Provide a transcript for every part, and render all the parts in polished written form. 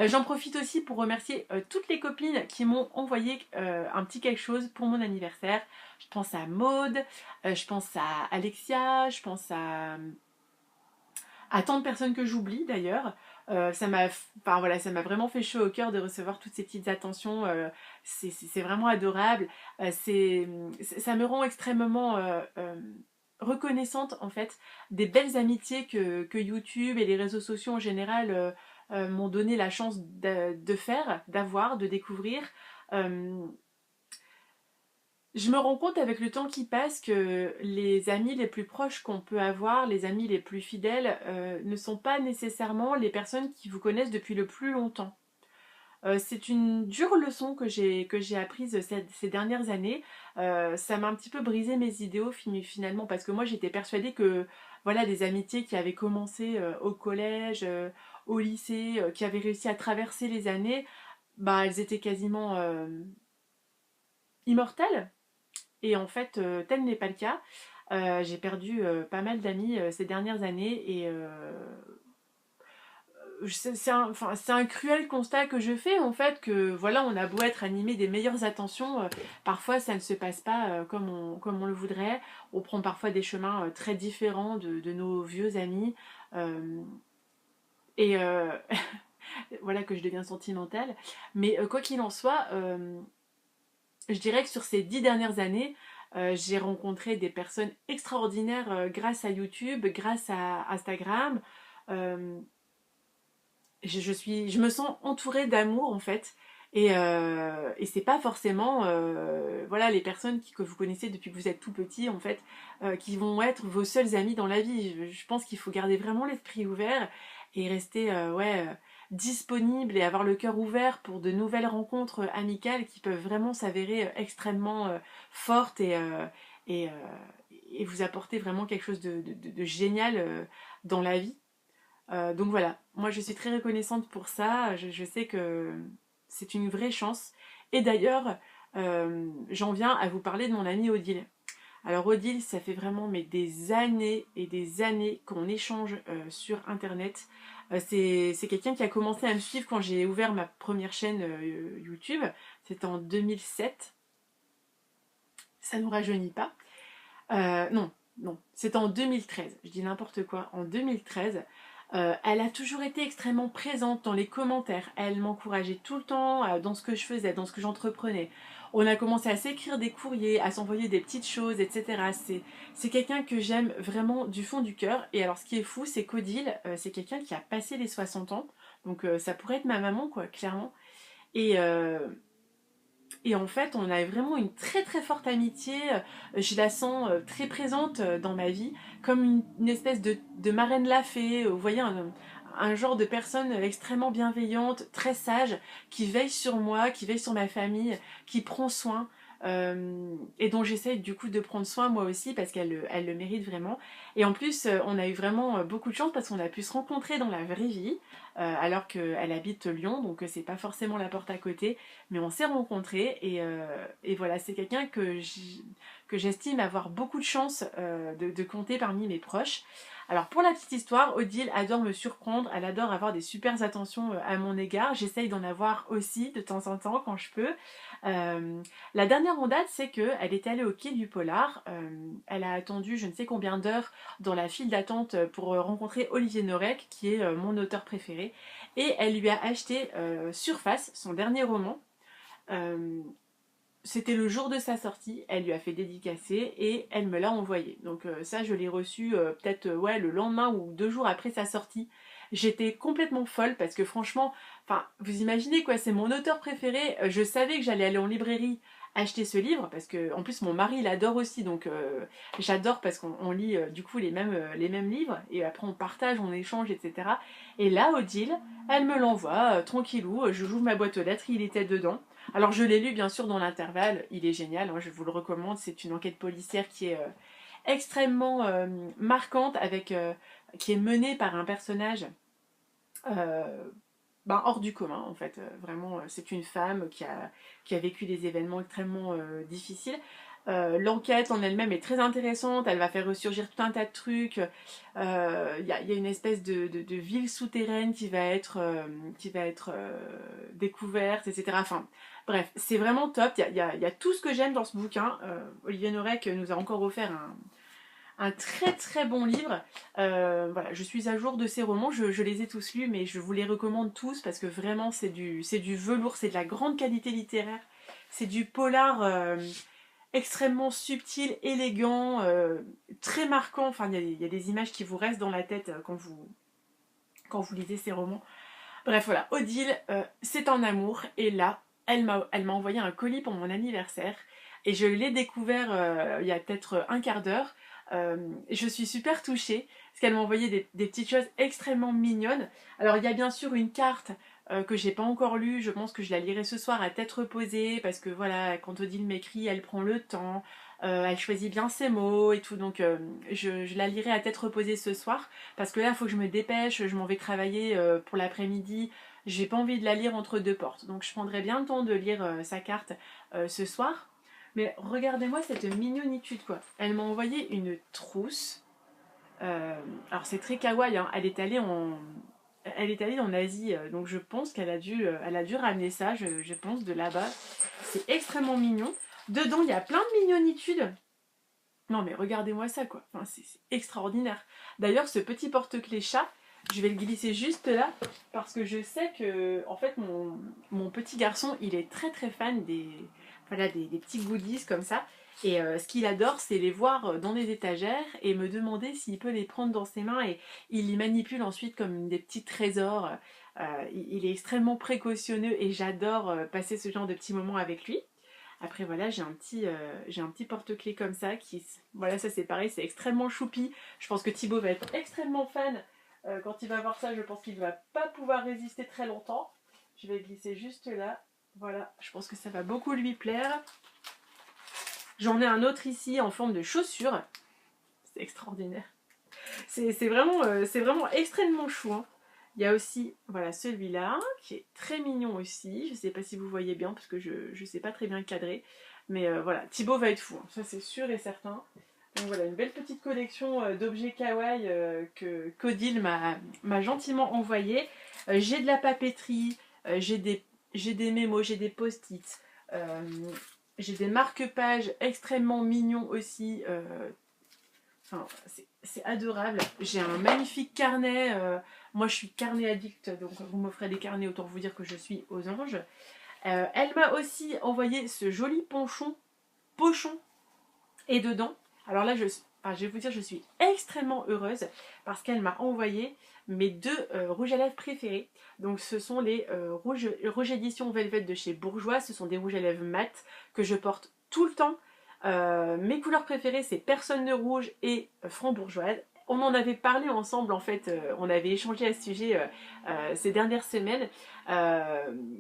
J'en profite aussi pour remercier toutes les copines qui m'ont envoyé un petit quelque chose pour mon anniversaire. Je pense à Maude, je pense à Alexia, je pense à tant de personnes que j'oublie d'ailleurs. Enfin, voilà, ça m'a vraiment fait chaud au cœur de recevoir toutes ces petites attentions. C'est vraiment adorable. Ça me rend extrêmement reconnaissante en fait des belles amitiés que YouTube et les réseaux sociaux en général m'ont donné la chance de faire, d'avoir, de découvrir. Euh, je me rends compte avec le temps qui passe que les amis les plus proches qu'on peut avoir, les amis les plus fidèles, ne sont pas nécessairement les personnes qui vous connaissent depuis le plus longtemps. C'est une dure leçon que j'ai apprise ces dernières années. Ça m'a un petit peu brisé mes idéaux finalement parce que moi j'étais persuadée que voilà des amitiés qui avaient commencé au collège, au lycée, qui avaient réussi à traverser les années, bah elles étaient quasiment immortelles. Et en fait, tel n'est pas le cas. J'ai perdu pas mal d'amis ces dernières années et enfin, c'est un cruel constat que je fais en fait que voilà, on a beau être animé des meilleures attentions, parfois ça ne se passe pas comme on le voudrait. On prend parfois des chemins très différents de nos vieux amis. euh, et voilà que je deviens sentimentale. Mais quoi qu'il en soit, je dirais que sur ces 10 dernières années, j'ai rencontré des personnes extraordinaires grâce à YouTube, grâce à Instagram. Euh, je me sens entourée d'amour en fait. Et c'est pas forcément voilà, les personnes que vous connaissez depuis que vous êtes tout petit en fait qui vont être vos seuls amis dans la vie. Je pense qu'il faut garder vraiment l'esprit ouvert et rester ouais, disponible et avoir le cœur ouvert pour de nouvelles rencontres amicales qui peuvent vraiment s'avérer extrêmement fortes et, euh, et vous apporter vraiment quelque chose de génial dans la vie. Donc voilà, moi je suis très reconnaissante pour ça. Je sais que c'est une vraie chance. Et d'ailleurs, j'en viens à vous parler de mon ami Odile. Alors Odile, ça fait vraiment mais des années et des années qu'on échange sur Internet. C'est quelqu'un qui a commencé à me suivre quand j'ai ouvert ma première chaîne YouTube. C'était en 2007. Ça ne nous rajeunit pas. Non, non, c'était en 2013. Je dis n'importe quoi. En 2013. Elle a toujours été extrêmement présente dans les commentaires. Elle m'encourageait tout le temps dans ce que je faisais, dans ce que j'entreprenais. On a commencé à s'écrire des courriers, à s'envoyer des petites choses, etc. C'est quelqu'un que j'aime vraiment du fond du cœur. Et alors ce qui est fou, c'est qu'Odile, c'est quelqu'un qui a passé les 60 ans. Donc ça pourrait être ma maman, quoi, clairement. Et, et en fait, on a vraiment une très très forte amitié. Je la sens très présente dans ma vie, comme une espèce de marraine lafée. Vous voyez, un genre de personne extrêmement bienveillante, très sage, qui veille sur moi, qui veille sur ma famille, qui prend soin. Et dont j'essaye du coup de prendre soin moi aussi parce qu'elle le mérite vraiment. Et en plus, on a eu vraiment beaucoup de chance parce qu'on a pu se rencontrer dans la vraie vie, alors qu'elle habite Lyon, donc c'est pas forcément la porte à côté. Mais on s'est rencontrés et voilà, c'est quelqu'un que j'estime avoir beaucoup de chance de compter parmi mes proches. Alors pour la petite histoire, Odile adore me surprendre, elle adore avoir des super attentions à mon égard. J'essaye d'en avoir aussi de temps en temps quand je peux. La dernière en date, c'est qu'elle est allée au quai du Polar. Elle a attendu je ne sais combien d'heures dans la file d'attente pour rencontrer Olivier Norek, qui est mon auteur préféré. Et elle lui a acheté Surface, son dernier roman. Euh, C'était le jour de sa sortie, elle lui a fait dédicacer et elle me l'a envoyé. Donc ça, je l'ai reçu peut-être ouais, le lendemain ou 2 jours après sa sortie. J'étais complètement folle parce que franchement, enfin, vous imaginez quoi, c'est mon auteur préféré. Je savais que j'allais aller en librairie acheter ce livre parce que en plus mon mari l'adore aussi, donc j'adore parce qu'on lit du coup les mêmes livres et après on partage, on échange, etc. Et là, Odile, elle me l'envoie tranquillou. Je j'ouvre ma boîte aux lettres, il était dedans. Alors je l'ai lu bien sûr dans l'intervalle, il est génial, hein, je vous le recommande, c'est une enquête policière qui est extrêmement marquante, qui est menée par un personnage euh, hors du commun en fait. Vraiment, c'est une femme qui a vécu des événements extrêmement difficiles. L'enquête en elle-même est très intéressante, elle va faire ressurgir tout un tas de trucs. Y a une espèce de ville souterraine qui va être découverte, etc. Enfin, bref, c'est vraiment top. Il y a tout ce que j'aime dans ce bouquin. Olivier Norek nous a encore offert un très très bon livre. Voilà, je suis à jour de ces romans, je les ai tous lus, mais je vous les recommande tous parce que vraiment c'est du velours, c'est de la grande qualité littéraire, c'est du polar extrêmement subtil, élégant, très marquant. Enfin, il y a des images qui vous restent dans la tête quand vous lisez ces romans. Bref, voilà, Odile, c'est en amour, et là, elle m'a envoyé un colis pour mon anniversaire, et je l'ai découvert il y a peut-être un quart d'heure. Je suis super touchée, parce qu'elle m'a envoyé des petites choses extrêmement mignonnes. Alors, il y a bien sûr une carte que j'ai pas encore lue, je pense que je la lirai ce soir à tête reposée, parce que voilà, quand Odile m'écrit, elle prend le temps, elle choisit bien ses mots et tout, donc je la lirai à tête reposée ce soir. Parce que là, il faut que je me dépêche, je m'en vais travailler pour l'après-midi. J'ai pas envie de la lire entre deux portes. Donc je prendrai bien le temps de lire sa carte ce soir. Mais regardez-moi cette mignonitude, quoi. Elle m'a envoyé une trousse. Alors c'est très kawaii, hein. Elle est allée en Asie, donc je pense elle a dû ramener ça, je pense, de là-bas. C'est extrêmement mignon. Dedans, il y a plein de mignonitudes. Non mais regardez-moi ça, quoi. Enfin, c'est extraordinaire. D'ailleurs, ce petit porte-clés chat, je vais le glisser juste là parce que je sais que en fait mon petit garçon, il est très très fan voilà, des petits goodies comme ça. Et ce qu'il adore, c'est les voir dans des étagères et me demander s'il peut les prendre dans ses mains, et il les manipule ensuite comme des petits trésors. Il est extrêmement précautionneux et j'adore passer ce genre de petits moments avec lui. Après voilà, j'ai un petit porte-clés comme ça voilà, ça c'est pareil, c'est extrêmement choupi. Je pense que Thibaut va être extrêmement fan quand il va voir ça. Je pense qu'il ne va pas pouvoir résister très longtemps. Je vais glisser juste là. Voilà, je pense que ça va beaucoup lui plaire. J'en ai un autre ici en forme de chaussure. C'est extraordinaire. C'est vraiment extrêmement chou, hein. Il y a aussi, voilà, celui-là, qui est très mignon aussi. Je ne sais pas si vous voyez bien, parce que je ne sais pas très bien cadrer. Mais voilà, Thibaut va être fou, hein. Ça c'est sûr et certain. Donc voilà, une belle petite collection d'objets kawaii que qu'Odile m'a gentiment envoyé. J'ai de la papeterie, j'ai des mémos, j'ai des post-it. euh, j'ai des marque-pages extrêmement mignons aussi. Enfin, c'est adorable. J'ai un magnifique carnet. Moi, je suis carnet addict, donc vous m'offrez des carnets, autant vous dire que je suis aux anges. Elle m'a aussi envoyé ce joli pochon. Et dedans, alors là, je vais vous dire, je suis extrêmement heureuse parce qu'elle m'a envoyé mes deux rouges à lèvres préférés. Donc, ce sont les rouges édition Velvet de chez Bourjois. Ce sont des rouges à lèvres mat que je porte tout le temps. Mes couleurs préférées, c'est Personne de rouge et Franc-Bourgeoise. On en avait parlé ensemble, en fait, on avait échangé à ce sujet ces dernières semaines.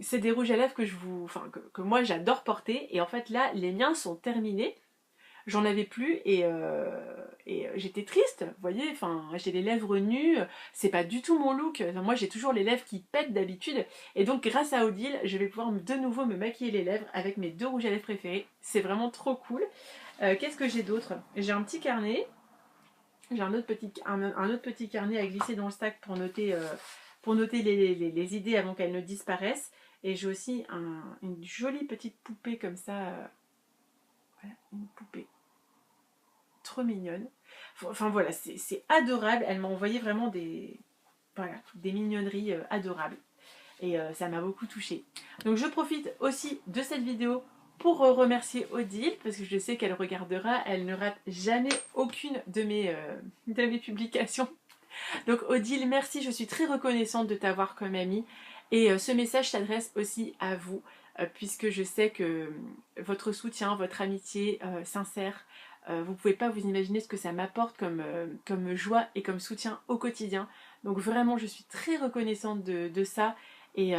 C'est des rouges à lèvres que moi j'adore porter, et en fait là, les miens sont terminés. J'en avais plus, et j'étais triste, vous voyez, enfin, j'ai les lèvres nues, c'est pas du tout mon look. Enfin, moi j'ai toujours les lèvres qui pètent d'habitude, et donc grâce à Odile, je vais pouvoir de nouveau me maquiller les lèvres avec mes deux rouges à lèvres préférés. C'est vraiment trop cool. Qu'est-ce que j'ai d'autre? J'ai un petit carnet, j'ai un autre petit carnet à glisser dans le sac pour noter les idées avant qu'elles ne disparaissent. Et j'ai aussi une jolie petite poupée comme ça. Voilà, une poupée trop mignonne. Enfin voilà, c'est adorable. Elle m'a envoyé vraiment voilà, des mignonneries adorables. Et ça m'a beaucoup touchée. Donc je profite aussi de cette vidéo pour remercier Odile, parce que je sais qu'elle regardera, elle ne rate jamais aucune de mes publications. Donc Odile, merci, je suis très reconnaissante de t'avoir comme amie. Et ce message s'adresse aussi à vous, puisque je sais que votre soutien, votre amitié sincère, vous ne pouvez pas vous imaginer ce que ça m'apporte comme joie et comme soutien au quotidien. Donc vraiment, je suis très reconnaissante de ça. Et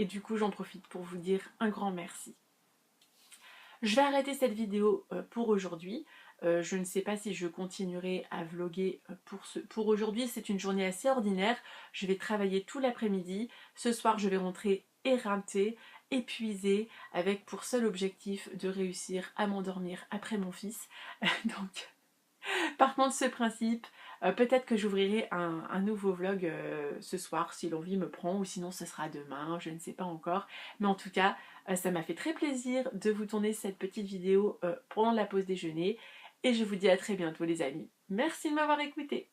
du coup, j'en profite pour vous dire un grand merci. Je vais arrêter cette vidéo pour aujourd'hui. Je ne sais pas si je continuerai à vlogger pour aujourd'hui. C'est une journée assez ordinaire. Je vais travailler tout l'après-midi. Ce soir, je vais rentrer éreintée, épuisée, avec pour seul objectif de réussir à m'endormir après mon fils. Donc, partant de ce principe, peut-être que j'ouvrirai un nouveau vlog ce soir si l'envie me prend, ou sinon ce sera demain, je ne sais pas encore. Mais en tout cas, ça m'a fait très plaisir de vous tourner cette petite vidéo pendant la pause déjeuner. Et je vous dis à très bientôt les amis. Merci de m'avoir écouté.